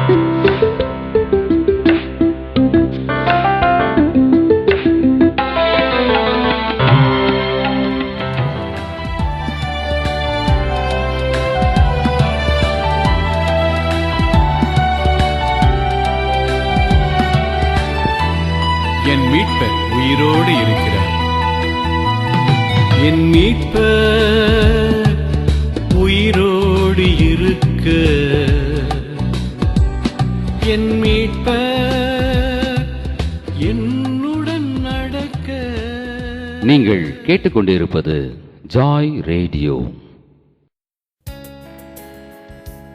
என் மீட்பர் உயிரோடு இருக்கிறார். என் மீட்பர் உயிரோடு இருக்க, என் மீட்பர் என்னுடன் நடக்க. நீங்கள் கேட்டுக்கொண்டிருப்பது ஜாய் ரேடியோ.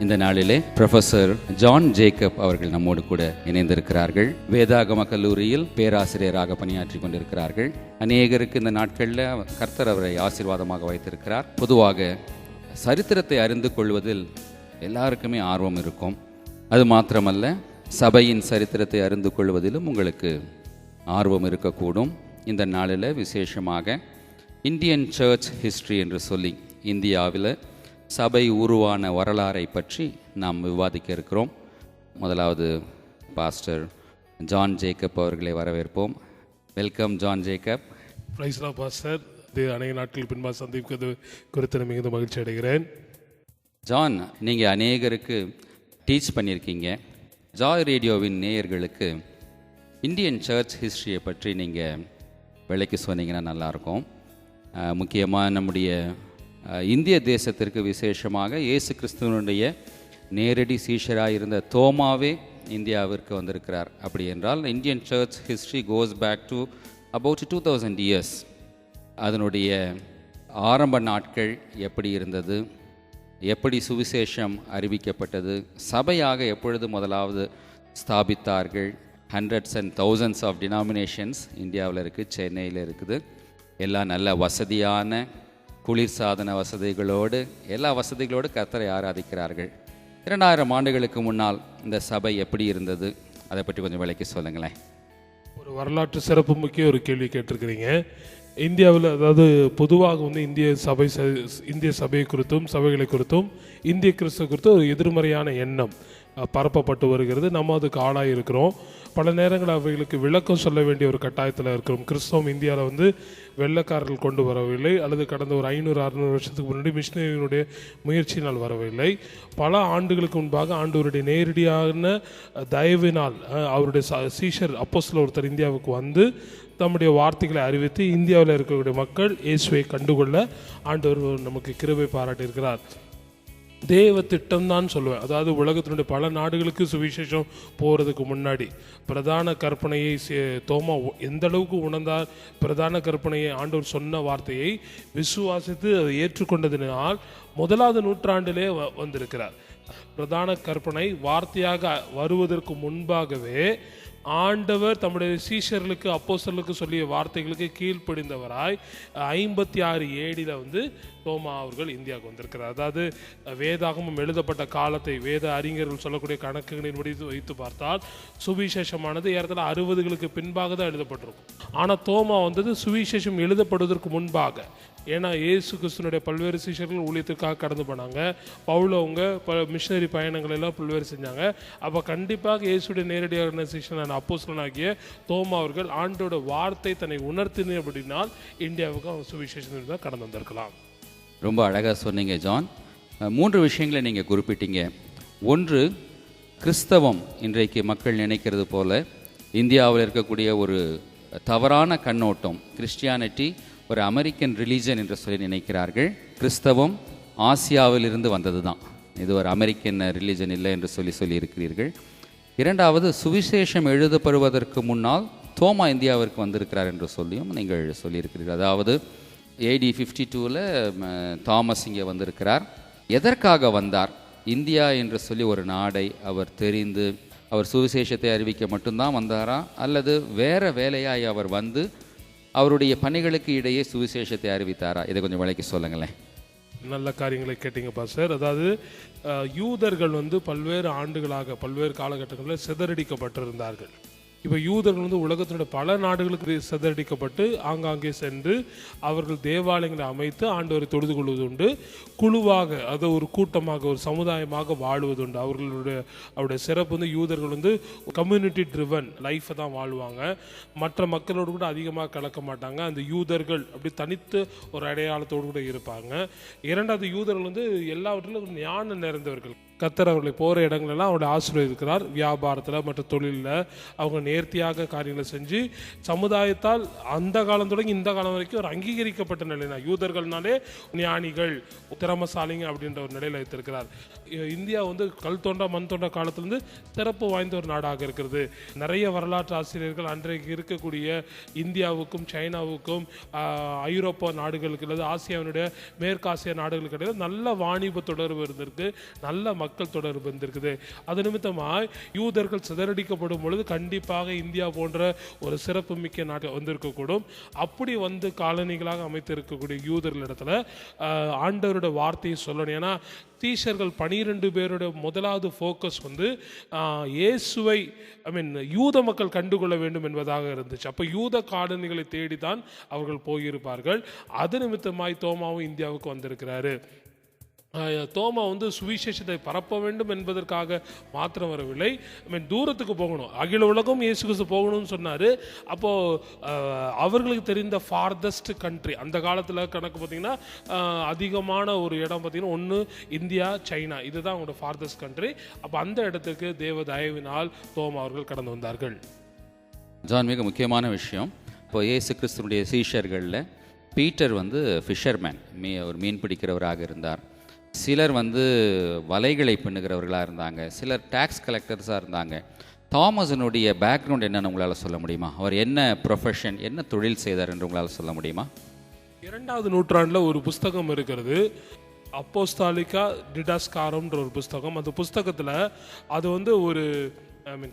இந்த நாளிலே ப்ரொஃபசர் ஜான் ஜேக்கப் அவர்கள் நம்மோடு கூட இணைந்திருக்கிறார்கள். வேதாகம கல்லூரியில் பேராசிரியராக பணியாற்றி கொண்டிருக்கிறார்கள். அநேகருக்கு இந்த நாட்களில் கர்த்தர் அவரை ஆசீர்வாதமாக வைத்திருக்கிறார். பொதுவாக சரித்திரத்தை அறிந்து கொள்வதில் எல்லாருக்குமே ஆர்வம் இருக்கும். அது மாத்திரமல்ல, சபையின் சரித்திரத்தை அறிந்து கொள்வதிலும் உங்களுக்கு ஆர்வம் இருக்கக்கூடும். இந்த நாளில் விசேஷமாக இந்தியன் சர்ச் ஹிஸ்ட்ரி என்று சொல்லி இந்தியாவில் சபை உருவான வரலாறை பற்றி நாம் விவாதிக்க இருக்கிறோம். முதலாவது பாஸ்டர் ஜான் ஜேக்கப் அவர்களை வரவேற்போம். Welcome John Jacob. Praise Lord pastor. இது அநேக நாட்கள் பின்பாக சந்திப்பது குறித்து மிகுந்த மகிழ்ச்சி அடைகிறேன். ஜான், நீங்கள் அநேகருக்கு டீச் பண்ணியிருக்கீங்க. ஜாய் ரேடியோவின் நேயர்களுக்கு இந்தியன் சர்ச் ஹிஸ்ட்ரியை பற்றி நீங்கள் விளக்கி சொன்னீங்கன்னா நல்லாயிருக்கும். முக்கியமாக நம்முடைய இந்திய தேசத்திற்கு விசேஷமாக இயேசு கிறிஸ்துவனுடைய நேரடி சீஷராக இருந்த தோமாவே இந்தியாவிற்கு வந்திருக்கிறார். அப்படி என்றால் Indian church history goes back to about 2000 years. அதனுடைய ஆரம்ப நாட்கள் எப்படி இருந்தது, எப்படி சுவிசேஷம் அறிவிக்கப்பட்டது, சபையாக எப்பொழுது முதலாவது ஸ்தாபித்தார்கள். Hundreds and thousands of denominations இந்தியாவில் இருக்குது, சென்னையில் இருக்குது. எல்லாம் நல்ல வசதியான குளிர்சாதன வசதிகளோடு எல்லா வசதிகளோடு கர்த்தரை ஆராதிக்கிறார்கள். 2000 ஆண்டுகளுக்கு முன்னால் இந்த சபை எப்படி இருந்தது, அதை பற்றி கொஞ்சம் விளக்கி சொல்லுங்களேன். ஒரு வரலாற்று சிறப்பு முக்கிய ஒரு கேள்வி கேட்டிருக்கிறீங்க. இந்தியாவில், அதாவது பொதுவாக இந்திய சபை குறித்தும் சபைகளை குறித்தும் இந்திய கிறிஸ்துவ குறித்தும் ஒரு எதிர்மறையான எண்ணம் பரப்பப்பட்டு வருகிறது. நம்ம அதுக்கு ஆளாக இருக்கிறோம். பல நேரங்கள் அவைகளுக்கு விளக்கம் சொல்ல வேண்டிய ஒரு கட்டாயத்தில் இருக்கிறோம். கிறிஸ்தவம் இந்தியாவில் வெள்ளைக்காரர்கள் கொண்டு வரவில்லை, அல்லது கடந்த ஒரு 500-600 வருஷத்துக்கு முன்னாடி மிஷினரியினுடைய முயற்சியினால் வரவில்லை. பல ஆண்டுகளுக்கு முன்பாக ஆண்டவருடைய நேரடியான தயவினால் அவருடைய சீஷர் அப்போஸ்தலர் ஒருத்தர் இந்தியாவுக்கு வந்து தம்முடைய வார்த்தைகளை அறிவித்து இந்தியாவில் இருக்கக்கூடிய மக்கள் இயேசுவை கண்டுகொள்ள ஆண்டவர் நமக்கு கிருபை பாராட்டியிருக்கிறார். தேவ திட்டம் தான் சொல்லுவேன். அதாவது உலகத்தினுடைய பல நாடுகளுக்கு சுவிசேஷம் போகிறதுக்கு முன்னாடி பிரதான கற்பனையை தோமா எந்த அளவுக்கு உணர்ந்தார், பிரதான கற்பனையை ஆண்டவர் சொன்ன வார்த்தையை விசுவாசித்து அதை ஏற்றுக்கொண்டதினால் 1வது நூற்றாண்டிலே வந்திருக்கிறார். பிரதான கற்பனை வார்த்தையாக வருவதற்கு முன்பாகவே ஆண்டவர் தம்முடைய சீஷர்களுக்கு அப்போஸ்தலருக்கு சொல்லிய வார்த்தைகளுக்கு கீழ்ப்படிந்தவராய் 56 AD தோமா அவர்கள் இந்தியாவுக்கு வந்திருக்கிறார். அதாவது வேதாகமம் எழுதப்பட்ட காலத்தை வேத அறிஞர்கள் சொல்லக்கூடிய கணக்குகளின்படி வைத்து பார்த்தால் சுவிசேஷமானது ஏறத்தாழ 60களுக்கு பின்பாக தான் எழுதப்பட்டிருக்கும். ஆனால் தோமா சுவிசேஷம் எழுதப்படுவதற்கு முன்பாக. ஏன்னா இயேசு கிறிஸ்துனுடைய பல்வேறு சீஷர்கள் ஊழியத்துக்காக கடந்து போனாங்க. பவுலவங்க மிஷனரி பயணங்கள் எல்லாம் பல்வேறு செஞ்சாங்க. அப்போ கண்டிப்பாக இயேசுடைய நேரடியான சீஷனான அப்போஸ்தலனாகிய தோமா அவர்கள் ஆண்டோட வார்த்தை தன்னை உணர்த்தின அப்படினால் இந்தியாவுக்கு அவங்க சுவிசேஷம் தான் கடந்து வந்திருக்கலாம். ரொம்ப அழகாக சொன்னீங்க ஜான். 3 விஷயங்களை நீங்கள் குறிப்பிட்டீங்க. ஒன்று, கிறிஸ்தவம் இன்றைக்கு மக்கள் நினைக்கிறது போல இந்தியாவில் இருக்கக்கூடிய ஒரு தவறான கண்ணோட்டம். கிறிஸ்டியானிட்டி ஒரு அமெரிக்கன் ரிலீஜன் என்று சொல்லி நினைக்கிறார்கள். கிறிஸ்தவம் ஆசியாவில் இருந்து வந்தது தான், இது ஒரு அமெரிக்கன் ரிலீஜன் இல்லை என்று சொல்லியிருக்கிறீர்கள். 2வது, சுவிசேஷம் எழுதப்படுவதற்கு முன்னால் தோமா இந்தியாவிற்கு வந்திருக்கிறார் என்று சொல்லியும் நீங்கள் சொல்லியிருக்கிறீர்கள். அதாவது AD 52 தாமஸ் இங்கே வந்திருக்கிறார். எதற்காக வந்தார்? இந்தியா என்று சொல்லி ஒரு நாடை அவர் தெரிந்து அவர் சுவிசேஷத்தை அறிவிக்க மட்டும்தான் வந்தாரா, அல்லது வேறு வேலையாய் அவர் வந்து அவருடைய பணிகளுக்கு இடையே சுவிசேஷத்தை அறிவித்தாரா? இதை கொஞ்சம் விளக்கி சொல்லுங்களேன். நல்ல காரியங்களை கேட்டீங்கப்பா சார். அதாவது யூதர்கள் பல்வேறு ஆண்டுகளாக பல்வேறு காலகட்டங்களில் சிதறடிக்கப்பட்டிருந்தார்கள். இப்போ யூதர்கள் வந்து உலகத்தினுடைய பல நாடுகளுக்கு சிதறடிக்கப்பட்டு ஆங்காங்கே சென்று அவர்கள் தேவாலயங்களை அமைத்து ஆண்டவரை தொழுது கொள்வதுண்டு. குழுவாக, அது ஒரு கூட்டமாக, ஒரு சமுதாயமாக வாழ்வதுண்டு. அவருடைய சிறப்பு வந்து யூதர்கள் வந்து கம்யூனிட்டி ட்ரிவன் லைஃப்பை தான் வாழ்வாங்க. மற்ற மக்களோடு கூட அதிகமாக கலக்க மாட்டாங்க. அந்த யூதர்கள் அப்படி தனித்து ஒரு அடையாளத்தோடு கூட இருப்பாங்க. இரண்டாவது, யூதர்கள் வந்து எல்லாவற்றிலும் ஞானம் நிறைந்தவர்கள். கர்த்தர் அவர்களை போகிற இடங்களெல்லாம் அவருடைய ஆசீர்வதிக்கிறார். வியாபாரத்தில் மற்ற தொழிலில் அவங்க நேர்த்தியாக காரியங்களை செஞ்சு சமுதாயத்தால் அந்த காலம் தொடங்கி இந்த காலம் வரைக்கும் ஒரு அங்கீகரிக்கப்பட்ட நிலை தான். யூதர்கள்னாலே ஞானிகள், திறமசாலிங்க அப்படின்ற ஒரு நிலையில் வைத்திருக்கிறார். இந்தியா வந்து கல் தோண்டா மண் தோண்டா காலத்திலிருந்து சிறப்பு வாய்ந்த ஒரு நாடாக இருக்கிறது. நிறைய வரலாற்று ஆசிரியர்கள் அன்றைக்கு இருக்கக்கூடிய இந்தியாவுக்கும் சைனாவுக்கும் ஐரோப்பா நாடுகளுக்கு அல்லது ஆசியாவினுடைய மேற்காசிய நாடுகளுக்கு இடையில் நல்ல வாணிப தொடர்பு இருந்திருக்கு, நல்ல மக்கள் தொடர்பு இருந்திருக்குது. அது நிமித்தமாக யூதர்கள் சிதறடிக்கப்படும் பொழுது கண்டிப்பாக இந்தியா போன்ற ஒரு சிறப்பு மிக்க நாட்டு வந்திருக்கக்கூடும். அப்படி வந்து காலனிகளாக அமைத்திருக்கக்கூடிய யூதர்களிடத்துல ஆண்டவருடைய வார்த்தையை சொல்லணும். ஏன்னா தீஷர்கள் 12 பேருடைய முதலாவது ஃபோக்கஸ் வந்து இயேசுவை யூத மக்கள் கண்டுகொள்ள வேண்டும் என்பதாக இருந்துச்சு. அப்போ யூத காலனிகளை தேடித்தான் அவர்கள் போயிருப்பார்கள். அது நிமித்தமாய் தோமாவும் இந்தியாவுக்கு வந்திருக்கிறாரு. தோமா வந்து சுவிசேஷத்தை பரப்ப வேண்டும் என்பதற்காக மாத்திரம் வரவில்லை. தூரத்துக்கு போகணும், அகில உலகம் இயேசு கிறிஸ்து போகணும்னு சொன்னார். அப்போது அவர்களுக்கு தெரிந்த ஃபார்தஸ்ட் கண்ட்ரி அந்த காலத்தில் கணக்கு பார்த்திங்கன்னா அதிகமான ஒரு இடம் பார்த்திங்கன்னா ஒன்று இந்தியா, சைனா, இதுதான் அவங்களோட ஃபார்தஸ்ட் கண்ட்ரி. அப்போ அந்த இடத்துக்கு தேவ தயவினால் தோமா அவர்கள் கடந்து வந்தார்கள். ஜான், மிக முக்கியமான விஷயம். இப்போ இயேசு கிறிஸ்துனுடைய சீஷர்களில் பீட்டர் வந்து ஃபிஷர்மேன், ஒரு மீன் பிடிக்கிறவராக இருந்தார். சிலர் வந்து வலைகளை பின்னுகிறவர்களாக இருந்தாங்க. சிலர் டேக்ஸ் கலெக்டர்ஸாக இருந்தாங்க. தாமஸனுடைய பேக்ரவுண்ட் என்னன்னு உங்களால் சொல்ல முடியுமா? அவர் என்ன ப்ரொஃபஷன், என்ன தொழில் செய்தார் என்று உங்களால் சொல்ல முடியுமா? 2வது நூற்றாண்டில் ஒரு புஸ்தகம் இருக்கிறது, அப்போஸ்தாலிகா டிடாஸ்காரம்ன்ற ஒரு புஸ்தகம். அந்த புஸ்தகத்தில் அது வந்து ஒரு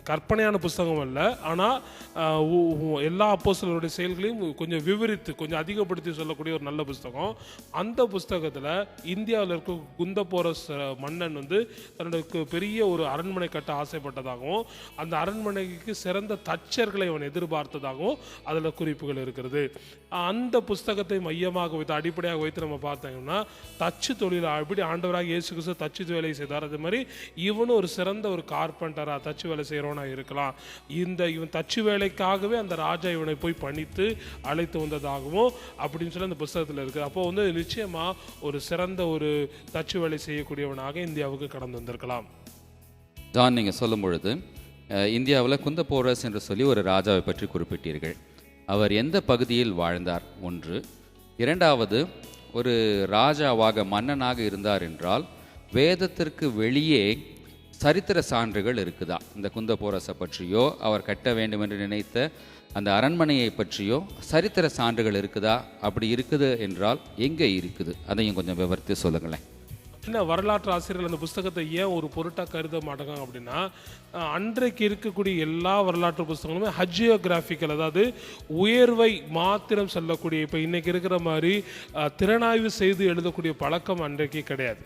கற்பனையான புஸ்தகம் அல்ல, ஆனால் எல்லா அப்போஸ்தலருடைய செயல்களையும் கொஞ்சம் விவரித்து கொஞ்சம் அதிகப்படுத்தி சொல்லக்கூடிய ஒரு நல்ல புஸ்தகம். அந்த புஸ்தகத்தில் இந்தியாவில் இருக்க குந்தபோரஸ் மன்னன் வந்து தன்னுடைய பெரிய ஒரு அரண்மனை கட்ட ஆசைப்பட்டதாகவும் அந்த அரண்மனைக்கு சிறந்த தச்சர்களை அவன் எதிர்பார்த்ததாகவும் அதில் குறிப்புகள் இருக்கிறது. அந்த புஸ்தகத்தை மையமாக வைத்து அடிப்படையாக வைத்து நம்ம பார்த்தோம்னா தச்சு தொழில் எப்படி ஆண்டவராக இயேசு கிறிஸ்து தச்சு வேலை செய்தார், அது மாதிரி இவனும் ஒரு சிறந்த ஒரு கார்பெண்டராக தச்சு வேலை செய்கிறவனா இருக்கலாம். இவன் தச்சு வேலைக்காகவே அந்த ராஜா இவனை போய் பணித்து அழைத்து வந்ததாகவும் அப்படின்னு சொல்லி அந்த புஸ்தகத்தில் இருக்குது. அப்போ வந்து நிச்சயமாக ஒரு சிறந்த ஒரு தச்சு வேலை செய்யக்கூடியவனாக இந்தியாவுக்கு கடந்து வந்திருக்கலாம். ஜான், நீங்கள் சொல்லும் பொழுது இந்தியாவில் குந்தபோரஸ் என்று சொல்லி ஒரு ராஜாவை பற்றி குறிப்பிட்டீர்கள். அவர் எந்த பகுதியில் வாழ்ந்தார்? ஒன்று. இரண்டாவது, ஒரு ராஜாவாக மன்னனாக இருந்தார் என்றால் வேதத்திற்கு வெளியே சரித்திர சான்றுகள் இருக்குதா? இந்த குந்தபோரஸை பற்றியோ அவர் கட்ட வேண்டும் என்று நினைத்த அந்த அரண்மனையை பற்றியோ சரித்திர சான்றுகள் இருக்குதா? அப்படி இருக்குது என்றால் எங்கே இருக்குது? அதையும் கொஞ்சம் விவரித்து சொல்லுங்களேன். என்ன வரலாற்று ஆசிரியர்கள் அந்த புஸ்தகத்தை ஏன் ஒரு பொருட்டாக கருத மாட்டாங்க அப்படின்னா, அன்றைக்கு இருக்கக்கூடிய எல்லா வரலாற்று புஸ்தகங்களுமே ஹஜியோகிராஃபிக்கல், அதாவது உயர்வை மாத்திரம் சொல்லக்கூடிய, இப்போ இன்னைக்கு இருக்கிற மாதிரி திறனாய்வு செய்து எழுதக்கூடிய பழக்கம் அன்றைக்கு கிடையாது.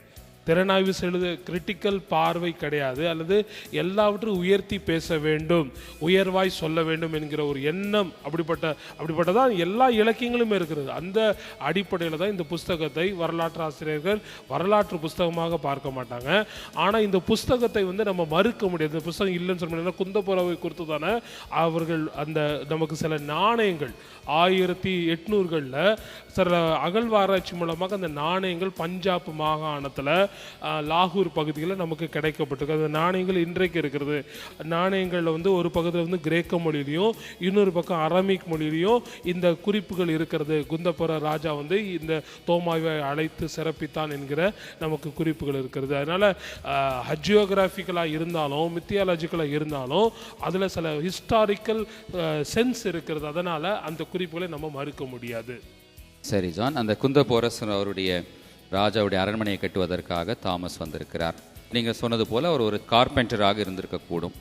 திறனாய்வு செய்து கிரிட்டிக்கல் பார்வை கிடையாது, அல்லது எல்லாவற்றையும் உயர்த்தி பேச வேண்டும், உயர்வாய் சொல்ல வேண்டும் என்கிற ஒரு எண்ணம் அப்படிப்பட்டதான் எல்லா இலக்கியங்களுமே இருக்கிறது. அந்த அடிப்படையில் தான் இந்த புஸ்தகத்தை வரலாற்று ஆசிரியர்கள் வரலாற்று புஸ்தகமாக பார்க்க மாட்டாங்க. ஆனால் இந்த புஸ்தகத்தை வந்து நம்ம மறுக்க முடியாது. இந்த புஸ்தகம் இல்லைன்னு சொல்ல, குந்தபோராவை குறித்து தானே அவர்கள் அந்த நமக்கு சில நாணயங்கள் 1800களில் சில அகழ்வாராய்ச்சி மூலமாக அந்த நாணயங்கள் பஞ்சாப் மாகாணத்தில் லாகூர் பகுதியில் நமக்கு கிடைக்கப்பட்டிருக்கு. அந்த நாணயங்கள் இன்றைக்கு இருக்கிறது. நாணயங்களில் வந்து ஒரு பக்கத்தில் வந்து கிரேக்க மொழியிலையும் இன்னொரு பக்கம் அரமிக் மொழியிலையும் இந்த குறிப்புகள் இருக்கிறது. குந்தபோர ராஜா வந்து இந்த தோமாவை அழைத்து சிறப்பித்தான் என்கிற நமக்கு குறிப்புகள் இருக்கிறது. அதனால் ஹஜியோகிராஃபிக்கலாக இருந்தாலும் மித்தியாலஜிக்கலாக இருந்தாலும் அதில் சில ஹிஸ்டாரிக்கல் சென்ஸ் இருக்கிறது. அதனால் அந்த குறிப்புகளை நம்ம மறுக்க முடியாது. சரி ஜான், அந்த குந்தபோரஸ் அவருடைய ராஜாவுடைய அரண்மனையை கட்டுவதற்காக தாமஸ் வந்திருக்கிறார். நீங்கள் சொன்னது போல் அவர் ஒரு கார்பெண்டராக இருந்திருக்கக்கூடும்.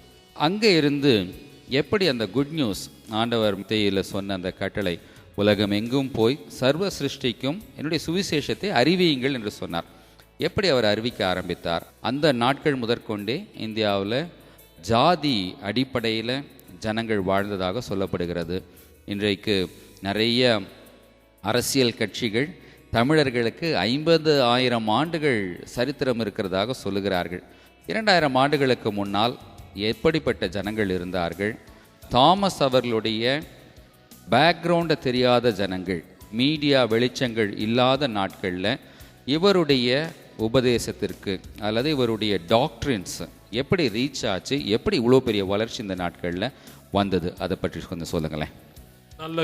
அங்கே இருந்து எப்படி அந்த குட் நியூஸ், ஆண்டவர் மத்தேயுவில் சொன்ன அந்த கட்டளை, உலகம் எங்கும் போய் சர்வ சிருஷ்டிக்கும் என்னுடைய சுவிசேஷத்தை அறிவியுங்கள் என்று சொன்னார், எப்படி அவர் அறிவிக்க ஆரம்பித்தார்? அந்த நாட்கள் முதற்கொண்டே இந்தியாவில் ஜாதி அடிப்படையில் ஜனங்கள் வாழ்ந்ததாக சொல்லப்படுகிறது. இன்றைக்கு நிறைய அரசியல் கட்சிகள் தமிழர்களுக்கு 50,000 ஆண்டுகள் சரித்திரம் இருக்கிறதாக சொல்லுகிறார்கள். 2000 ஆண்டுகளுக்கு முன்னால் எப்படிப்பட்ட ஜனங்கள் இருந்தார்கள்? தாமஸ் அவர்களுடைய பேக்ரவுண்டை தெரியாத ஜனங்கள், மீடியா வெளிச்சங்கள் இல்லாத நாட்களில் இவருடைய உபதேசத்திற்கு அல்லது இவருடைய டாக்ட்ரின்ஸ் எப்படி ரீச் ஆச்சு, எப்படி இவ்வளோ பெரிய வளர்ச்சி இந்த நாட்களில் வந்தது, அதை பற்றி கொஞ்சம் சொல்லுங்களேன்.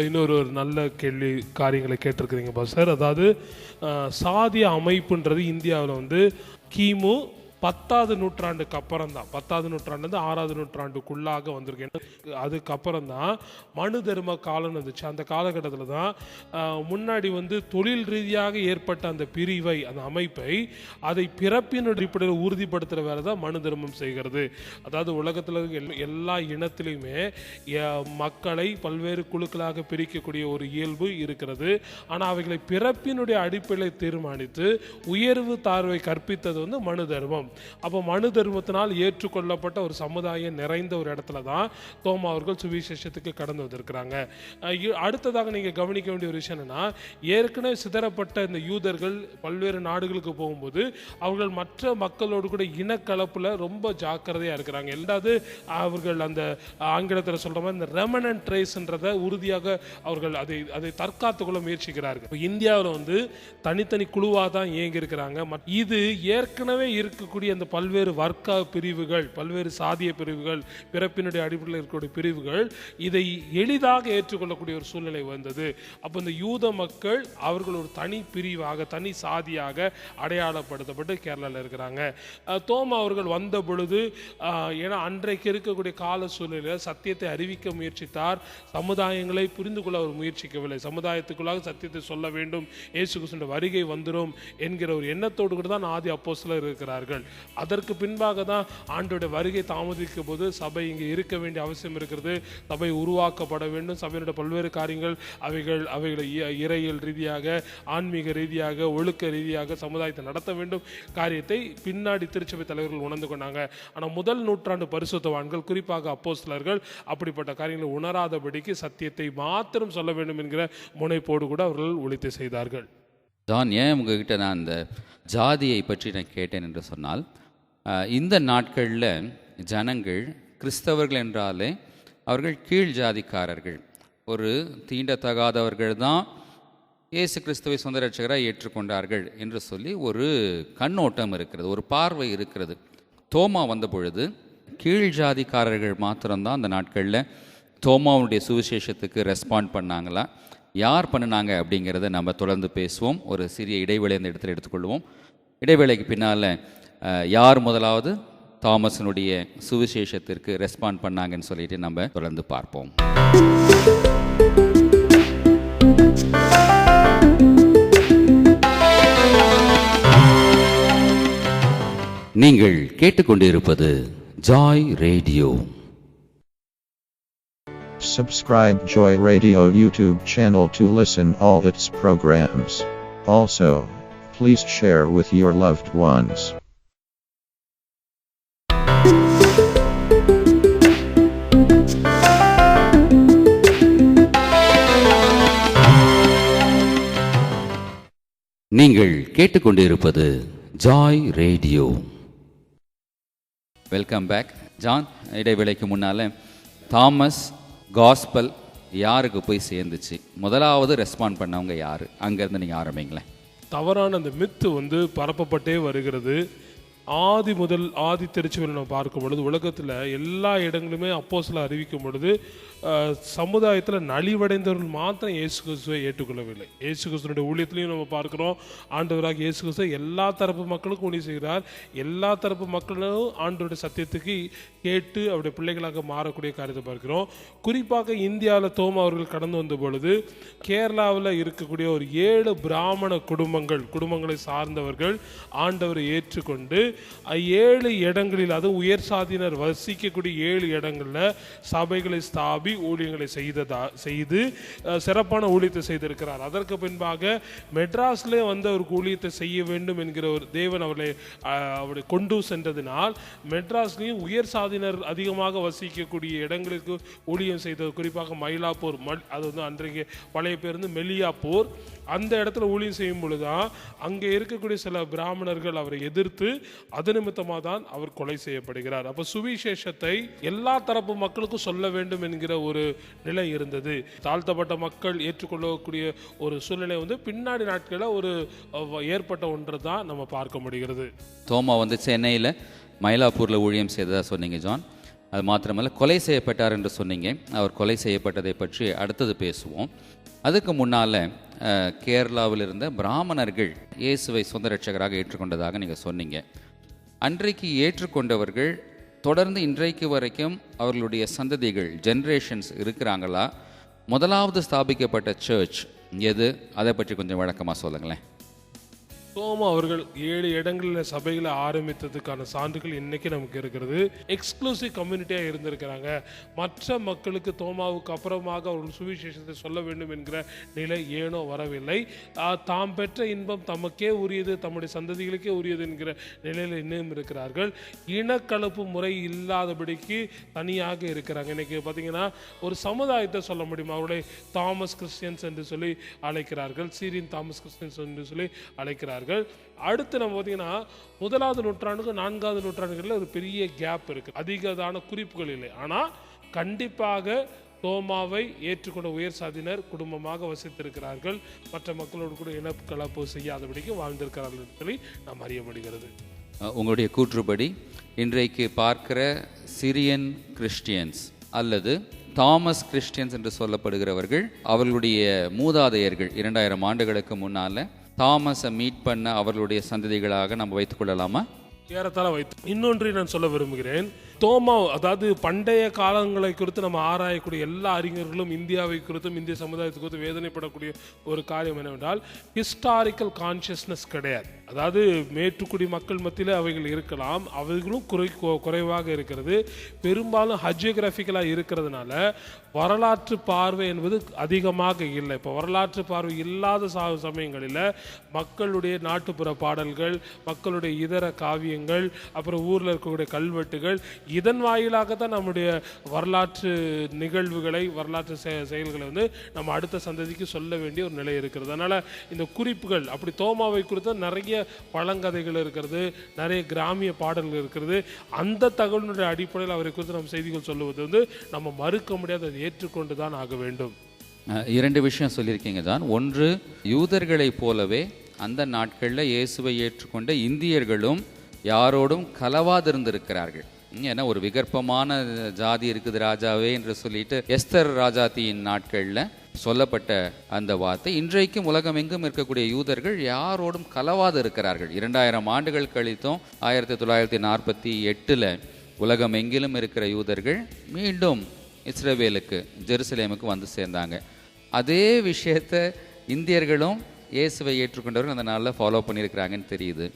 இன்னொரு நல்ல கேள்வி காரியங்களை கேட்டிருக்கிறீங்க பாஸ்டர். அதாவது சாதிய அமைப்புன்றது இந்தியாவில் கிமு 10ஆவது நூற்றாண்டுக்கு அப்புறம் தான், 10ஆவது நூற்றாண்டு 6ஆவது நூற்றாண்டுக்குள்ளாக வந்திருக்கேன். அதுக்கப்புறம் தான் மனு தர்ம காலம் வந்துச்சு. அந்த காலகட்டத்தில் தான் முன்னாடி தொழில் ரீதியாக ஏற்பட்ட அந்த பிரிவை, அந்த அமைப்பை, அதை பிறப்பின் அடிப்படையில் உறுதிப்படுத்துகிற வேலை தான் மனு தர்மம் செய்கிறது. அதாவது உலகத்தில் எல்லா இனத்திலையுமே மக்களை பல்வேறு குழுக்களாக பிரிக்கக்கூடிய ஒரு இயல்பு இருக்கிறது. ஆனால் அவைகளை பிறப்பினுடைய அடிப்படையில் தீர்மானித்து உயர்வு தாழ்வை கற்பித்தது மனு தர்மம். அப்போ மனு தர்மத்தினால் ஏற்றுக்கொள்ளப்பட்ட ஒரு சமுதாயம் நிறைந்த ஒரு இடத்துல தான் தோமா அவர்கள் சுவிசேஷத்துக்கு கடந்து வந்திருக்கிறாங்க. அடுத்ததாக நீங்கள் கவனிக்க வேண்டிய ஒரு விஷயம் என்னன்னா, ஏற்கனவே சிதறப்பட்ட இந்த யூதர்கள் பல்வேறு நாடுகளுக்கு போகும்போது அவர்கள் மற்ற மக்களோடு கூட இனக்கலப்பில் ரொம்ப ஜாக்கிரதையாக இருக்கிறாங்க. எல்லாவது அவர்கள் அந்த ஆங்கிலத்தில் சொல்கிற மாதிரி இந்த ரெமனன்ட் ட்ரேஸ்ன்றதை உறுதியாக அவர்கள் அதை தற்காத்துக்கொள்ள முயற்சிக்கிறார்கள். இப்போ இந்தியாவில் தனித்தனி குழுவாக தான் இயங்கி இருக்கிறாங்க. இது ஏற்கனவே இருக்கக்கூடிய அந்த பல்வேறு வர்க்க பிரிவுகள், பல்வேறு சாதிய பிரிவுகள், பிறப்பினுடைய அடிப்படையில் இருக்கக்கூடிய பிரிவுகள் இதை எளிதாக ஏற்றுக்கொள்ளக்கூடிய ஒரு சூழ்நிலை வந்தது. அப்போ இந்த யூத மக்கள் அவர்கள் ஒரு தனி பிரிவாக, தனி சாதியாக அடையாளப்படுத்தப்பட்டு கேரளாவில் இருக்கிறாங்க. தோமா அவர்கள் வந்த பொழுது, ஏன்னா அன்றைக்கு இருக்கக்கூடிய கால சூழ்நிலையில் சத்தியத்தை அறிவிக்க முயற்சித்தார். சமுதாயங்களை புரிந்து கொள்ள அவர் முயற்சிக்கவில்லை. சமுதாயத்துக்குள்ளாக சத்தியத்தை சொல்ல வேண்டும், இயேசு கிறிஸ்துவின் வருகை வந்துடும் என்கிற ஒரு எண்ணத்தோடு கூட தான் ஆதி அப்போஸ்தலர் இருக்கிறார்கள். அதற்கு பின்பாக தான் ஆண்டோட வருகை தாமதிக்கும் போது சபை இங்கே இருக்க வேண்டிய அவசியம் இருக்கிறது, சபை உருவாக்கப்பட வேண்டும், சபையினுடைய பல்வேறு காரியங்கள் அவைகளை இறையியல் ரீதியாக, ஆன்மீக ரீதியாக, ஒழுக்க ரீதியாக சமுதாயத்தை நடத்த வேண்டும் காரியத்தை பின்னாடி திருச்சபை தலைவர்கள் உணர்ந்து கொண்டாங்க. ஆனால் முதல் நூற்றாண்டு பரிசுத்தவான்கள், குறிப்பாக அப்போஸ்தலர்கள் அப்படிப்பட்ட காரியங்களை உணராதபடிக்கு சத்தியத்தை மாத்திரம் சொல்ல வேண்டும் என்கிற முனைப்போடு கூட அவர்கள் ஒழித்து செய்தார்கள். ஜான், ஏன் உங்ககிட்ட நான் அந்த ஜாதியை பற்றி நான் கேட்டேன் என்று சொன்னால், இந்த நாட்களில் ஜனங்கள் கிறிஸ்தவர்கள் என்றாலே அவர்கள் கீழ் ஜாதிக்காரர்கள், ஒரு தீண்டத்தகாதவர்கள் தான் இயேசு கிறிஸ்துவை சொந்த ரட்சகராக ஏற்றுக்கொண்டார்கள் என்று சொல்லி ஒரு கண்ணோட்டம் இருக்கிறது, ஒரு பார்வை இருக்கிறது. தோமா வந்த பொழுது கீழ் ஜாதிக்காரர்கள் மாத்திரம்தான் அந்த நாட்களில் தோமாவுடைய சுவிசேஷத்துக்கு ரெஸ்பாண்ட் பண்ணாங்களா, யார் பண்ணினாங்க அப்படிங்கிறத நம்ம தொடர்ந்து பேசுவோம். ஒரு சிறிய இடைவேளை அந்த இடத்துல எடுத்துக்கொள்வோம். இடைவேளைக்கு பின்னால் யார் முதலாவது தாமஸனுடைய சுவிசேஷத்திற்கு ரெஸ்பாண்ட் பண்ணாங்கன்னு சொல்லிட்டு நம்ம தொடர்ந்து பார்ப்போம். நீங்கள் கேட்டுக்கொண்டிருப்பது Joy radio. Subscribe Joy Radio YouTube channel to listen all its programs. Also, please share with your loved ones. நீங்கள் கேட்டுக்கொண்டிருப்பது Joy Radio. Welcome back. John, இடைவேளைக்கு முன்னால் தாமஸ் காஸ்பல் யாருக்கு போய் சேர்ந்துச்சு, முதலாவது ரெஸ்பாண்ட் பண்ணவங்க யார், அங்கேருந்து நீங்கள் ஆரம்பிங்களேன். தவறான அந்த மித்து பரப்பப்பட்டே வருகிறது. ஆதி திருச்சபையில் நம்ம பார்க்கும் பொழுது உலகத்தில் எல்லா இடங்களுமே அப்போஸ்தலர் அறிவிக்கும் பொழுது சமுதாயத்தில் நலிவடைந்தவர்கள் மாத்திரம் இயேசு கிறிஸ்துவை ஏற்றுக்கொள்ளவில்லை. இயேசு கிறிஸ்துவனுடைய ஊழியத்திலையும் நம்ம பார்க்குறோம், ஆண்டவராக இயேசு கிறிஸ்து எல்லா தரப்பு மக்களுக்கும் ஊழியம் செய்கிறார். எல்லா தரப்பு மக்களும் ஆண்டவருடைய சத்தியத்துக்கு கேட்டு அவருடைய பிள்ளைகளாக மாறக்கூடிய காரியத்தை பார்க்கிறோம். குறிப்பாக இந்தியாவில் தோமா அவர்கள் கடந்து வந்த பொழுது கேரளாவில் இருக்கக்கூடிய ஒரு 7 பிராமண குடும்பங்களை சார்ந்தவர்கள் ஆண்டவரை ஏற்றுக்கொண்டு 7 இடங்களில், அது உயர் சாதியினர் வசிக்கக்கூடிய 7 இடங்களில் சபைகளை ஸ்தாபி ஊழியங்களை செய்து சிறப்பான ஊழியத்தை செய்திருக்கிறார். அதற்கு பின்பாக மெட்ராஸ்லே வந்து அவருக்கு ஊழியத்தை செய்ய வேண்டும் என்கிற ஒரு தேவன் அவரை கொண்டு சென்றதினால் மெட்ராஸ்லேயும் உயர் சாதியினர் அதிகமாக வசிக்கக்கூடிய இடங்களுக்கு ஊழியம் செய்தது. குறிப்பாக மயிலாப்பூர், அது வந்து அன்றைக்கு பழைய பேர் வந்து மெலியாப்பூர், அந்த இடத்துல ஊழியம் செய்யும் பொழுதுதான் அங்கே இருக்கக்கூடிய சில பிராமணர்கள் அவரை எதிர்த்து அது நிமித்தமாக தான் அவர் கொலை செய்யப்படுகிறார். அப்போ சுவிசேஷத்தை எல்லா தரப்பு மக்களுக்கும் சொல்ல வேண்டும் என்கிற ஒரு நிலை இருந்தது. தாழ்த்தப்பட்ட மக்கள் ஏற்றுக்கொள்ளக்கூடிய ஒரு சூழ்நிலை வந்து பின்னாடி நாட்களில் ஒரு ஏற்பட்ட ஒன்று தான் நம்ம பார்க்க முடிகிறது. தோமா வந்து சென்னையில் மயிலாப்பூரில் ஊழியம் செய்ததாக சொன்னீங்க ஜான். அது மாத்திரமல்ல, கொலை செய்யப்பட்டார் என்று சொன்னீங்க. அவர் கொலை செய்யப்பட்டதை பற்றி அடுத்தது பேசுவோம். அதுக்கு முன்னால் கேரளாவில் இருந்த பிராமணர்கள் இயேசுவை சொந்த ரட்சகராக ஏற்றுக்கொண்டதாக நீங்கள் சொன்னீங்க. அன்றைக்கு ஏற்றுக்கொண்டவர்கள் தொடர்ந்து இன்றைக்கு வரைக்கும் அவர்களுடைய சந்ததிகள், ஜென்ரேஷன்ஸ் இருக்கிறாங்களா? முதலாவது ஸ்தாபிக்கப்பட்ட சர்ச் எது? அதை பற்றி கொஞ்சம் விளக்கமாக சொல்லுங்களேன். தோமா அவர்கள் 7 இடங்களில் சபைகளை ஆரம்பித்ததுக்கான சான்றுகள் இன்னைக்கு நமக்கு இருக்கிறது. எக்ஸ்க்ளூசிவ் கம்யூனிட்டியாக இருந்திருக்கிறாங்க. மற்ற மக்களுக்கு தோமாவுக்கு அப்புறமாக அவர்கள் சுவிசேஷத்தை சொல்ல வேண்டும் என்கிற நிலை ஏனோ வரவில்லை. தாம் பெற்ற இன்பம் தமக்கே உரியது, தம்முடைய சந்ததிகளுக்கே உரியது என்கிற நிலையில் இன்னும் இருக்கிறார்கள். இனக்கலப்பு முறை இல்லாதபடிக்கு தனியாக இருக்கிறாங்க. இன்னைக்கு பார்த்தீங்கன்னா ஒரு சமுதாயத்தை சொல்ல முடியுமா? அவர்களை தாமஸ் கிறிஸ்டியன்ஸ் என்று சொல்லி அழைக்கிறார்கள், சீரியன் தாமஸ் கிறிஸ்டியன்ஸ் என்று சொல்லி அழைக்கிறார்கள். அடுத்து நம்ம பார்த்தீங்கன்னா 1வது நூற்றாண்டுக்கு 4வது நூற்றாண்டுகளில் ஒரு பெரிய கேப் இருக்கு. அதிகதான குறிப்புகள் இல்லை. ஆனால் கண்டிப்பாக தோமாவை ஏற்றுக்கொண்ட உயர் சாதியினர் குடும்பமாக வசித்திருக்கிறார்கள். மற்ற மக்களோடு கூட இனக்கலப்பு செய்யாதபடிக்கு வாழ்ந்திருக்கிறார்கள் என்று சொல்லி நாம் அறிய முடிகிறது. உங்களுடைய கூற்றுப்படி இன்றைக்கு பார்க்கிற சிரியன் கிறிஸ்டியன்ஸ் அல்லது தாமஸ் கிறிஸ்டியன்ஸ் என்று சொல்லப்படுகிறவர்கள் அவர்களுடைய மூதாதையர்கள் 2000 ஆண்டுகளுக்கு முன்னால் தாமஸை மீட் பண்ண அவர்களுடைய சந்ததிகளாக நம்ம வைத்துக் கொள்ளலாமா? ஏறத்தாழ வைத்து. இன்னொன்றை நான் சொல்ல விரும்புகிறேன். தோமா, அதாவது பண்டைய காலங்களை குறித்து நம்ம ஆராயக்கூடிய எல்லா அறிஞர்களும் இந்தியாவை குறித்தும் இந்திய சமுதாயத்தை குறித்து வேதனைப்படக்கூடிய ஒரு காரியம் என்னவென்றால், ஹிஸ்டாரிக்கல் கான்சியஸ்னஸ் கிடையாது. அதாவது மேட்டுக்குடி மக்கள் மத்தியில் அவைகள் இருக்கலாம், அவைகளும் குறைவாக இருக்கிறது. பெரும்பாலும் ஹஜியோகிராஃபிக்கலாக இருக்கிறதுனால வரலாற்று பார்வை என்பது அதிகமாக இல்லை. இப்போ வரலாற்று பார்வை இல்லாத சமயங்களில் மக்களுடைய நாட்டுப்புற பாடல்கள், மக்களுடைய இதர காவியங்கள், அப்புறம் ஊரில் இருக்கக்கூடிய கல்வெட்டுகள், இதன் வாயிலாக தான் நம்முடைய வரலாற்று நிகழ்வுகளை, வரலாற்று செயல்களை வந்து நம்ம அடுத்த சந்ததிக்கு சொல்ல வேண்டிய ஒரு நிலை இருக்கிறது. அதனால் இந்த குறிப்புகள், அப்படி தோமாவை குறித்த நிறைய பழங்கதைகள் இருக்கிறது, நிறைய கிராமிய பாடல்கள் இருக்கிறது. அந்த தகவலினுடைய அடிப்படையில் அவரை குறித்து நம்ம செய்திகள் சொல்லுவது வந்து நம்ம மறுக்க முடியாது, அதை ஏற்றுக்கொண்டு தான் ஆக வேண்டும். 2 விஷயம் சொல்லியிருக்கீங்க தான். ஒன்று, யூதர்களைப் போலவே அந்த நாட்களில் இயேசுவை ஏற்றுக்கொண்ட இந்தியர்களும் யாரோடும் கலவாதிருந்திருக்கிறார்கள். ஏன்னா ஒரு விகற்பமான ஜாதி இருக்குது ராஜாவே என்று சொல்லிட்டு எஸ்தர் ராஜாத்தியின் நாட்களில் சொல்லப்பட்ட அந்த வார்த்தை இன்றைக்கும் உலகம் எங்கும் இருக்கக்கூடிய யூதர்கள் யாரோடும் கலவாது இருக்கிறார்கள். 2000 ஆண்டுகள் கழித்தும் 1948 உலகம் எங்கிலும் இருக்கிற யூதர்கள் மீண்டும் இஸ்ரவேலுக்கு, ஜெருசலேமுக்கு வந்து சேர்ந்தாங்க. அதே விஷயத்தை இந்தியர்களும் இயேசுவை ஏற்றுக்கொண்டவர்கள் அந்த நாளில் ஃபாலோ பண்ணியிருக்கிறாங்கன்னு தெரியுது.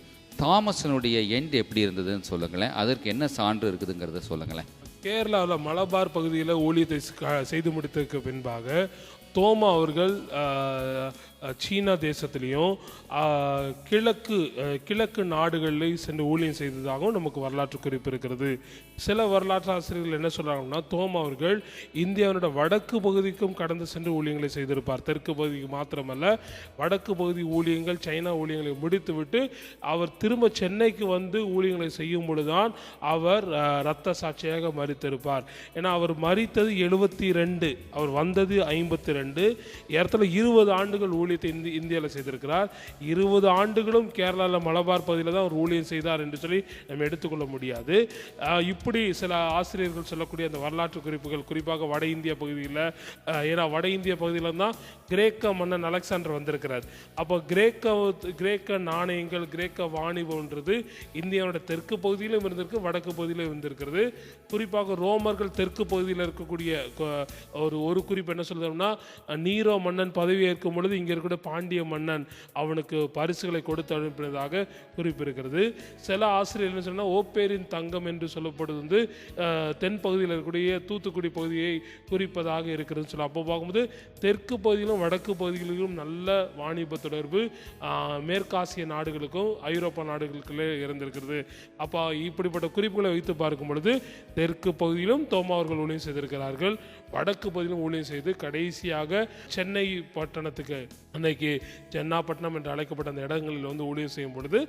தாமஸனுடைய எண்ட் எப்படி இருந்ததுன்னு சொல்லுங்களேன். அதற்கு என்ன சான்று இருக்குதுங்கிறத சொல்லுங்களேன். கேரளாவில் மலபார் பகுதியில் ஊழியத்தை செய்து முடித்ததுக்கு பின்பாக தோமா அவர்கள் சீனா தேசத்திலையும் கிழக்கு நாடுகளில் சென்று ஊழியம் செய்ததாகவும் நமக்கு வரலாற்று குறிப்பு இருக்கிறது. சில வரலாற்று ஆசிரியர்கள் என்ன சொல்கிறாங்கன்னா, தோமா அவர்கள் இந்தியாவோட வடக்கு பகுதிக்கும் கடந்து சென்று ஊழியங்களை செய்திருப்பார். தெற்கு பகுதிக்கு மாத்திரமல்ல, வடக்கு பகுதி ஊழியங்கள், சைனா ஊழியங்களை முடித்துவிட்டு அவர் திரும்ப சென்னைக்கு வந்து ஊழியங்களை செய்யும் பொழுதுதான் அவர் இரத்த சாட்சியாக மரித்திருப்பார். ஏன்னா அவர் மரித்தது 72, அவர் வந்தது 52. இடத்துல 20 ஆண்டுகள் ஊழியத்தை இந்தியாவில் செய்திருக்கிறார். 20 ஆண்டுகளும் கேரளாவில் மலபார் பகுதியில் தான் அவர் ஊழியம் செய்தார் என்று சொல்லி நம்ம எடுத்துக்கொள்ள முடியாது. இப்படி சில ஆசிரியர்கள் சொல்லக்கூடிய அந்த வரலாற்று குறிப்புகள், குறிப்பாக வட இந்திய பகுதியில், ஏன்னா வட இந்திய பகுதியில் தான் கிரேக்க மன்னன் அலெக்சாண்டர் வந்திருக்கிறார். அப்போ கிரேக்க நாணயங்கள், கிரேக்க வாணிபம்ன்றது இந்தியாவோட தெற்கு பகுதியிலும் இருந்திருக்கு, வடக்கு பகுதியிலும் இருந்திருக்கிறது. குறிப்பாக ரோமர்கள் தெற்கு பகுதியில் இருக்கக்கூடிய ஒரு குறிப்பு என்ன சொல்றோம்னா, நீரோ மன்னன் பதவி ஏற்கும் பொழுது இங்கே இருக்கக்கூடிய பாண்டிய மன்னன் அவனுக்கு பரிசுகளை கொடுத்து அனுப்பினதாக குறிப்பிருக்கிறது. சில ஆசிரியர் என்ன சொன்னால் ஓப்பேரின் தங்கம் என்று சொல்லப்படுவது வந்து தென் பகுதியில் இருக்கக்கூடிய தூத்துக்குடி பகுதியை குறிப்பதாக இருக்கிறதுன்னு சொல்லலாம். அப்போ பார்க்கும்போது தெற்கு பகுதியிலும் வடக்கு பகுதிகளிலும் நல்ல வாணிப தொடர்பு மேற்காசிய நாடுகளுக்கும் ஐரோப்பா நாடுகளுக்குள்ளே இருந்திருக்கிறது. அப்போ இப்படிப்பட்ட குறிப்புகளை வைத்து பார்க்கும் பொழுது தெற்கு பகுதியிலும் தோமா அவர்கள் ஊழியம் செய்திருக்கிறார்கள், வடக்கு பகுதியிலும் ஊழியம் செய்து கடைசியாக சென்னை பட்டணத்துக்கு அன்றைக்கு சென்னாப்பட்டினம் என்று அழைக்கப்பட்ட அந்த இடங்களில் வந்து ஊழியம் செய்யும் பொழுது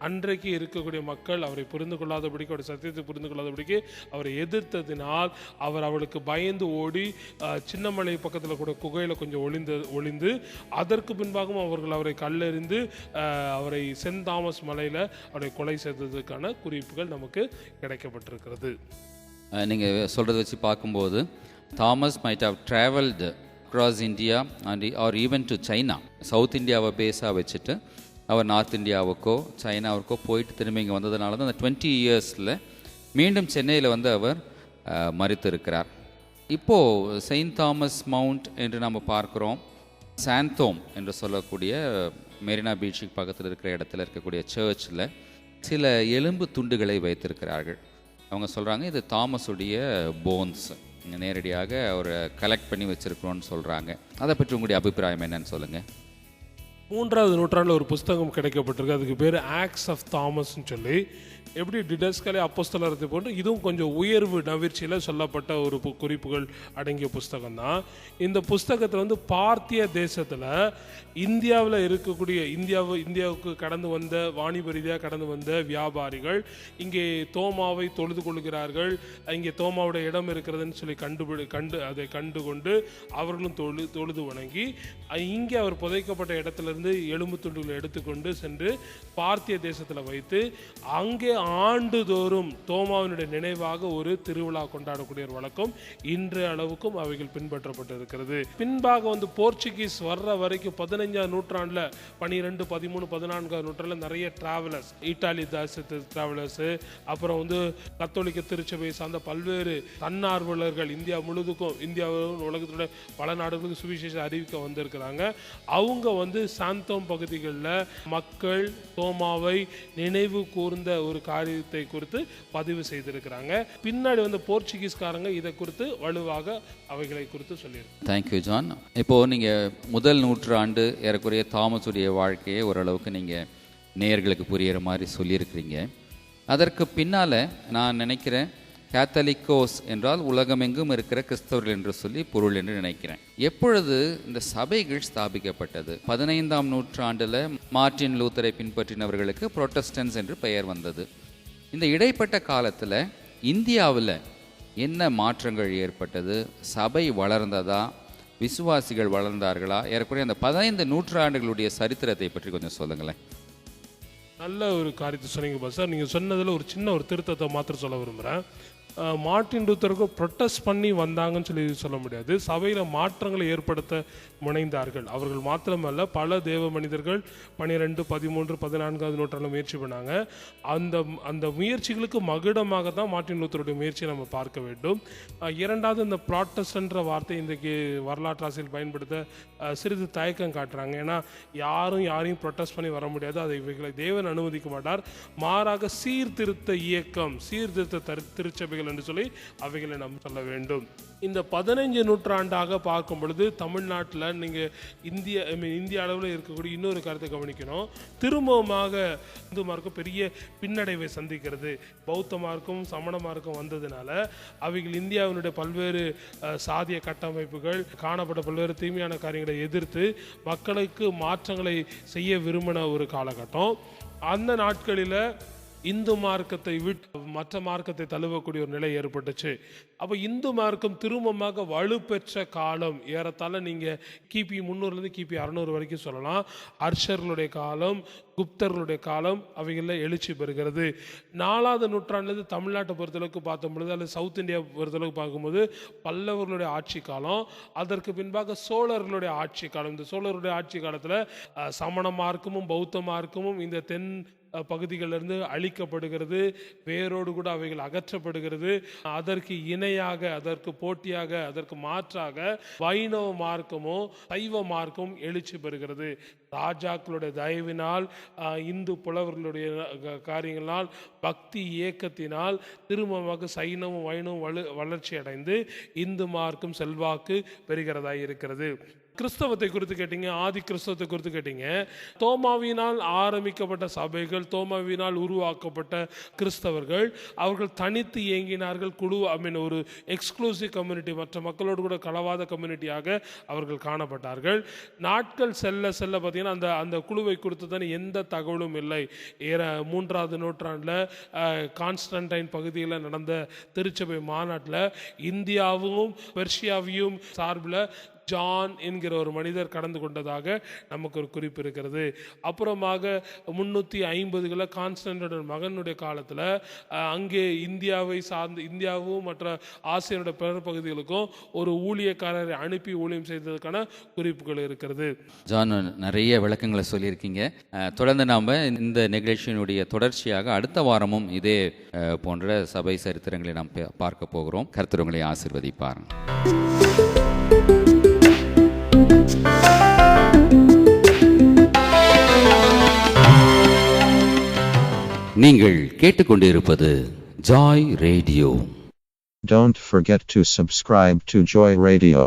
அன்றைக்கு இருக்கக்கூடிய மக்கள் அவரை புரிந்து கொள்ளாதபடிக்கு, அவருடைய சத்தியத்தை புரிந்து கொள்ளாதபடிக்கு அவரை எதிர்த்ததினால் அவர் அவளுக்கு பயந்து ஓடி சின்னமலை பக்கத்தில் கூட குகையில் கொஞ்சம் ஒளிந்து அதற்கு பின்பாகவும் அவர்கள் அவரை கல்லெறிந்து அவரை சென்ட் தாமஸ் மலையில் அவரை கொலை செய்ததுக்கான குறிப்புகள் நமக்கு கிடைக்கப்பட்டிருக்கிறது. நீங்கள் சொல்கிறத வச்சு பார்க்கும்போது Thomas might have travelled across India and or even to China. South இந்தியாவை பேஸாக வச்சுட்டு அவர் நார்த் இந்தியாவுக்கோ சைனாவுக்கோ போயிட்டு திரும்பி இங்கே வந்ததுனால தான் அந்த 20 இயர்ஸில் மீண்டும் சென்னையில் வந்து அவர் மரித்திருக்கிறார். இப்போது செயின்ட் தாமஸ் மவுண்ட் என்று நம்ம பார்க்குறோம். சாந்தோம் என்று சொல்லக்கூடிய மெரினா பீச்சுக்கு பக்கத்தில் இருக்கிற இடத்துல இருக்கக்கூடிய சர்ச்சில் சில எலும்பு துண்டுகளை வைத்திருக்கிறார்கள். அவங்க சொல்கிறாங்க இது தாமஸுடைய போன்ஸ், நேரடியாக அவரை கலெக்ட் பண்ணி வச்சுருக்கிறோன்னு சொல்கிறாங்க. அதை பற்றி உங்களுடைய அபிப்பிராயம் என்னன்னு சொல்லுங்கள். 3ஆவது நூற்றாண்டில் ஒரு புஸ்தகம் கிடைக்கப்பட்டிருக்கு, அதுக்கு பேர் ஆக்ட்ஸ் ஆஃப் தாமஸ்ன்னு சொல்லி. எப்படி டிடஸ்கலே அப்போஸ்தலரை போன்று இதுவும் கொஞ்சம் உயர்வு நவிற்சியில் சொல்லப்பட்ட ஒரு குறிப்புகள் அடங்கிய புஸ்தகம் தான். இந்த புஸ்தகத்தில் வந்து பார்த்திய தேசத்தில் இந்தியாவில் இருக்கக்கூடிய இந்தியாவுக்கு கடந்து வந்த வாணிப ரீதியாக கடந்து வந்த வியாபாரிகள் இங்கே தோமாவை தொழுது கொள்கிறார்கள். இங்கே தோமாவுடைய இடம் இருக்கிறதுன்னு சொல்லி அதை கண்டுகொண்டு அவர்களும் தொழுது வணங்கி இங்கே அவர் புதைக்கப்பட்ட இடத்துலேருந்து எலும்பு துண்டுகளை எடுத்துக்கொண்டு சென்று பார்த்திய தேசத்தில் வைத்து அங்கே ஆண்டுதோறும் தோமாவினுடைய நினைவாக ஒரு திருவிழா கொண்டாடக்கூடிய ஒரு வழக்கம் இன்றைய அளவுக்கும் அவைகள் பின்பற்றப்பட்டு இருக்கிறது. பின்பாக வந்து போர்ச்சுகீஸ் வர்ற வரைக்கும் 15ஆம் நூற்றாண்டில் 12, 13, 14ஆம் நூற்றாண்டில் நிறைய டிராவலர்ஸ், இட்டாலி தேசத்து டிராவலர்ஸ், அப்புறம் வந்து கத்தோலிக்க திருச்சபையை சார்ந்த பல்வேறு தன்னார்வலர்கள் இந்தியா முழுதுக்கும், இந்தியாவும் உலகத்தோட பல நாடுகளுக்கு சுவிசேஷம் அறிவிக்க வந்திருக்கிறாங்க. அவங்க வந்து சாந்தோம் பகுதிகளில் மக்கள் தோமாவை நினைவு கூர்ந்த ஒரு காரியத்தை குறித்து பதிவு செய்திருக்கிறாங்க. பின்னாடி வந்து போர்ச்சுகீஸ்காரங்க இதை குறித்து வலுவாக அவைகளை குறித்து சொல்லியிருக்காங்க. Thank you John. இப்போது நீங்கள் முதல் நூற்றாண்டு ஏறக்குறைய தாமஸுடைய வாழ்க்கையை ஓரளவுக்கு நீங்கள் நேயர்களுக்கு புரிகிற மாதிரி சொல்லியிருக்கிறீங்க. அதற்கு பின்னால் நான் நினைக்கிறேன் கேத்தலிக்கோஸ் என்றால் உலகமெங்கும் இருக்கிற கிறிஸ்தவர்கள் என்று சொல்லி பொருள் என்று நினைக்கிறேன். எப்பொழுது இந்த சபைகள் ஸ்தாபிக்கப்பட்டது? 15ஆம் நூற்றாண்டில் மார்ட்டின் லூத்தரை பின்பற்றினவர்களுக்கு புரோட்டஸ்டன்ஸ் என்று பெயர் வந்தது. இந்த இடைப்பட்ட காலத்தில் இந்தியாவில் என்ன மாற்றங்கள் ஏற்பட்டது? சபை வளர்ந்ததா? விசுவாசிகள் வளர்ந்தார்களா? ஏறக்குறைய அந்த 15 நூற்றாண்டுகளுடைய சரித்திரத்தை பற்றி கொஞ்சம் சொல்லுங்களேன். நல்ல ஒரு காரியத்தை சொன்னீங்க சார். நீங்கள் சொன்னதில் ஒரு சின்ன ஒரு திருத்தத்தை மாத்திரம் சொல்ல விரும்புகிறேன். மார்ட்டின் லூத்தருக்கு ப்ரொட்டஸ்ட் பண்ணி வந்தாங்கன்னு சொல்லி சொல்ல முடியாது. சபையில் மாற்றங்களை ஏற்படுத்த முனைந்தார்கள். அவர்கள் மாத்திரமல்ல, பல தேவ மனிதர்கள் 12, 13, 14ஆவது நூற்றாண்டில் முயற்சி பண்ணாங்க. அந்த முயற்சிகளுக்கு மகுடமாக தான் மார்ட்டின் லூத்தருடைய முயற்சியை நம்ம பார்க்க வேண்டும். இரண்டாவது, இந்த ப்ராட்டஸ்டன்ற வார்த்தை இன்றைக்கு வரலாற்றாசிரியர் பயன்படுத்த சிறிது தயக்கம் காட்டுறாங்க. ஏன்னா யாரையும் ப்ரொட்டஸ்ட் பண்ணி வர முடியாது, அதை இவைகளை தேவன் அனுமதிக்க மாட்டார். மாறாக சீர்திருத்த இயக்கம், சீர்திருத்த திருச்சபைகள் என்று சொல்லி அவைகளை நாம் சொல்ல வேண்டும். இந்த 15 நூற்றாண்டாக பார்க்கும் பொழுது தமிழ்நாட்டில் நீங்கள் இந்திய அளவில் இருக்கக்கூடிய இன்னொரு கருத்தை கவனிக்கணும். திரும்பவுமாக இந்து மார்க்கம் பெரிய பின்னடைவை சந்திக்கிறது. பௌத்த மார்க்கம் சமண மார்க்கம் வந்ததுனால அவைகள் இந்தியாவினுடைய பல்வேறு சாதிய கட்டமைப்புகள் காணப்பட்ட பல்வேறு தீமையான காரியங்களை எதிர்த்து மக்களுக்கு மாற்றங்களை செய்ய விரும்பின ஒரு காலகட்டம். அந்த நாட்களில் இந்து மார்க்கத்தை விட்டு மற்ற மார்க்கத்தை தழுவக்கூடிய ஒரு நிலை ஏற்பட்டுச்சு. அப்போ இந்து மார்க்கம் திரும்பமாக வலுப்பெற்ற காலம் ஏறத்தாழ நீங்கள் கிபி 300 கிபி 600 வரைக்கும் சொல்லலாம். அர்ஷர்களுடைய காலம், குப்தர்களுடைய காலம் அவைகளில் எழுச்சி பெறுகிறது. 4ஆவது நூற்றாண்டுலேருந்து தமிழ்நாட்டை பொறுத்தளவுக்கு பார்த்தோம் பொழுது, அல்லது சவுத் இந்தியா பொறுத்தளவுக்கு பார்க்கும்போது பல்லவர்களுடைய ஆட்சி காலம், அதற்கு பின்பாக சோழர்களுடைய ஆட்சி காலம். இந்த சோழர்களுடைய ஆட்சி காலத்தில் சமண மார்க்கமும் பௌத்த மார்க்கமும் இந்த தென் பகுதிகளிலிருந்து அழிக்கப்படுகிறது, வேரோடு கூட அவைகள் அகற்றப்படுகிறது. அதற்கு இணையாக, அதற்கு போட்டியாக, அதற்கு மாற்றாக வைணவ மார்க்கமோ சைவ மார்க்கம் எழுச்சி பெறுகிறது. ராஜாக்களுடைய தயவினால், இந்து புலவர்களுடைய காரியங்களால், பக்தி இயக்கத்தினால் திரும்பமாக சைனமும் வைணவம் வளர்ச்சி அடைந்து இந்து மார்க்கம் செல்வாக்கு பெறுகிறதாய் இருக்கிறது. கிறிஸ்தவத்தை குறித்து கேட்டீங்க, ஆதி கிறிஸ்தவத்தை குறித்து கேட்டீங்க. தோமாவினால் ஆரம்பிக்கப்பட்ட சபைகள், தோமாவினால் உருவாக்கப்பட்ட கிறிஸ்தவர்கள், அவர்கள் தனித்து இயங்கினார்கள். குழு ஒரு எக்ஸ்க்ளூசிவ் கம்யூனிட்டி, மற்ற மக்களோடு கூட கலவாத கம்யூனிட்டியாக அவர்கள் காணப்பட்டார்கள். நாட்கள் செல்ல செல்ல பார்த்தீங்கன்னா அந்த குழுவை குறித்து தான் எந்த தகவலும் இல்லை. 3ஆவது நூற்றாண்டில் கான்ஸ்டன்டைன் பகுதியில் நடந்த திருச்சபை மாநாட்டில் இந்தியாவும் பெர்ஷியாவையும் சார்பில் ஜான் என்கிற ஒரு மனிதர் கடந்து கொண்டதாக நமக்கு ஒரு குறிப்பு இருக்கிறது. அப்புறமாக 350களில் கான்ஸ்டன்டைன் மகனுடைய காலத்தில் அங்கே இந்தியாவை சார்ந்து இந்தியாவும் மற்ற ஆசியனுடைய பிற பகுதிகளுக்கும் ஒரு ஊழியக்காரரை அனுப்பி ஊழியம் செய்ததற்கான குறிப்புகள் இருக்கிறது. ஜான், நிறைய விளக்கங்களை சொல்லியிருக்கீங்க. தொடர்ந்து நாம் இந்த நிகழ்ச்சியினுடைய தொடர்ச்சியாக அடுத்த வாரமும் இதே போன்ற சபை சரித்திரங்களை நாம் பார்க்க போகிறோம். கர்த்தர் உங்களை ஆசீர்வதிப்பார். நீங்கள் கேட்டுக்கொண்டிருப்பது Joy radio. Don't forget to subscribe to Joy Radio.